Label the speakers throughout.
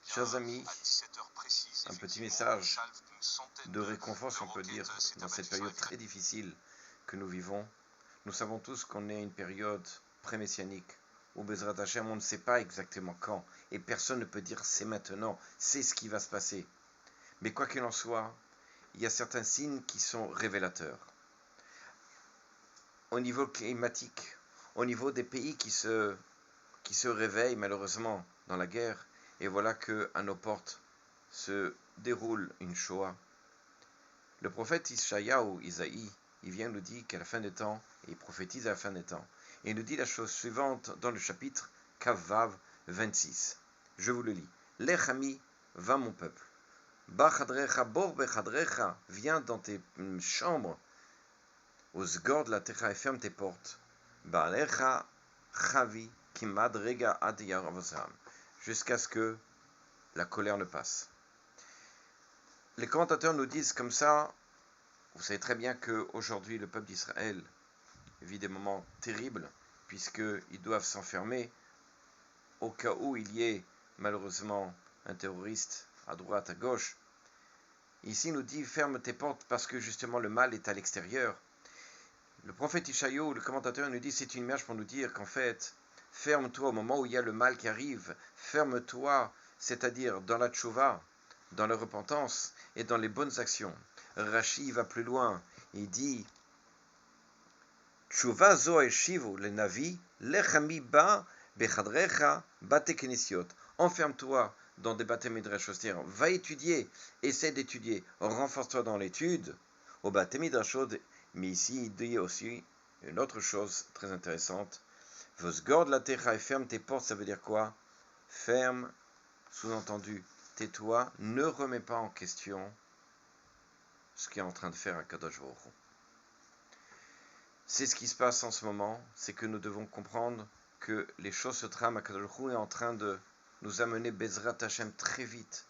Speaker 1: Chers amis, un petit message de réconfort, si on peut dire, dans cette période très difficile que nous vivons. Nous savons tous qu'on est à une période pré-messianique où Bezrat Hashem, on ne sait pas exactement quand, et personne ne peut dire c'est maintenant, c'est ce qui va se passer. Mais quoi qu'il en soit, il y a certains signes qui sont révélateurs. Au niveau climatique, au niveau des pays qui se réveillent malheureusement dans la guerre, et voilà qu'à nos portes se déroule une Shoah. Le prophète Isaïe, il vient nous dire qu'à la fin des temps, et il prophétise à la fin des temps, et il nous dit la chose suivante dans le chapitre Kavav 26. Je vous le lis. Lechami, va mon peuple. Bachadrecha, bor bechadrecha, viens dans tes chambres. Osgord la techa, et ferme tes portes. Baalecha, chavi, kimad rega ad yaravosam. Jusqu'à ce que la colère ne passe. Les commentateurs nous disent comme ça, vous savez très bien qu'aujourd'hui le peuple d'Israël vit des moments terribles, puisqu'ils doivent s'enfermer au cas où il y ait malheureusement un terroriste à droite, à gauche. Ici il nous dit ferme tes portes parce que justement le mal est à l'extérieur. Le prophète Ishaïo, le commentateur, nous dit c'est une image pour nous dire qu'en fait, ferme-toi au moment où il y a le mal qui arrive, ferme-toi, c'est-à-dire dans la tchouva, dans la repentance et dans les bonnes actions. Rashi va plus loin, il dit tchouva zo eshivu le navi lechami ba bechadrecha bate knesiot. Enferme-toi dans des bate midrashot, c'est-à-dire va étudier, essaie d'étudier, renforce-toi dans l'étude au bate midrashot. Mais ici, il dit aussi une autre chose très intéressante. Vosgord la techa, et ferme tes portes, ça veut dire quoi? Ferme, sous-entendu, tais-toi, ne remets pas en question ce qu'est en train de faire Akadosh Baruch Hu. C'est ce qui se passe en ce moment, c'est que nous devons comprendre que les choses se trament. Akadosh Baruch Hu est en train de nous amener Bezrat Hashem très vite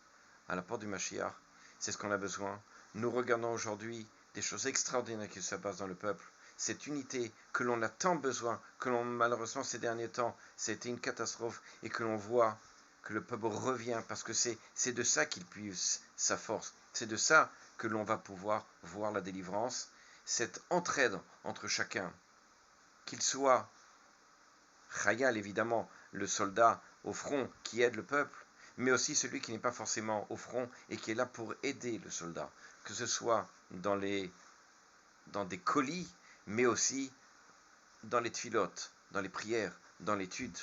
Speaker 1: à la porte du Mashiach. C'est ce qu'on a besoin. Nous regardons aujourd'hui des choses extraordinaires qui se passent dans le peuple. Cette unité que l'on a tant besoin, que l'on malheureusement ces derniers temps, c'était une catastrophe, et que l'on voit que le peuple revient, parce que c'est de ça qu'il puise sa force. C'est de ça que l'on va pouvoir voir la délivrance, cette entraide entre chacun, qu'il soit Chayal évidemment, le soldat au front qui aide le peuple, mais aussi celui qui n'est pas forcément au front et qui est là pour aider le soldat, que ce soit dans des colis, mais aussi dans les tfilotes, dans les prières, dans l'étude.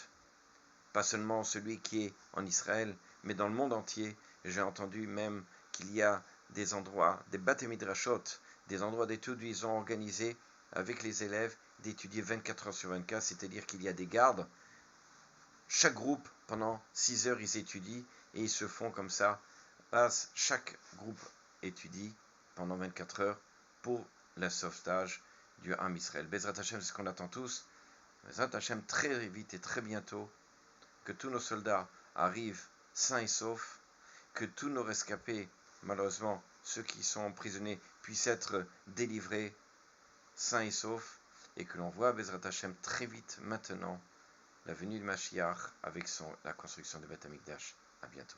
Speaker 1: Pas seulement celui qui est en Israël, mais dans le monde entier. J'ai entendu même qu'il y a des endroits, des bate midrashot, des endroits d'études où ils ont organisé avec les élèves d'étudier 24 heures sur 24, c'est-à-dire qu'il y a des gardes. Chaque groupe, pendant 6 heures, ils étudient et ils se font comme ça. Chaque groupe étudie pendant 24 heures pour le sauvetage du Ham Israël. Bezrat Hashem, c'est ce qu'on attend tous. Bezrat Hashem, très vite et très bientôt, que tous nos soldats arrivent sains et saufs, que tous nos rescapés, malheureusement, ceux qui sont emprisonnés, puissent être délivrés sains et saufs, et que l'on voit Bezrat Hashem très vite maintenant la venue du Mashiach avec la construction du Beth Amikdash. À bientôt.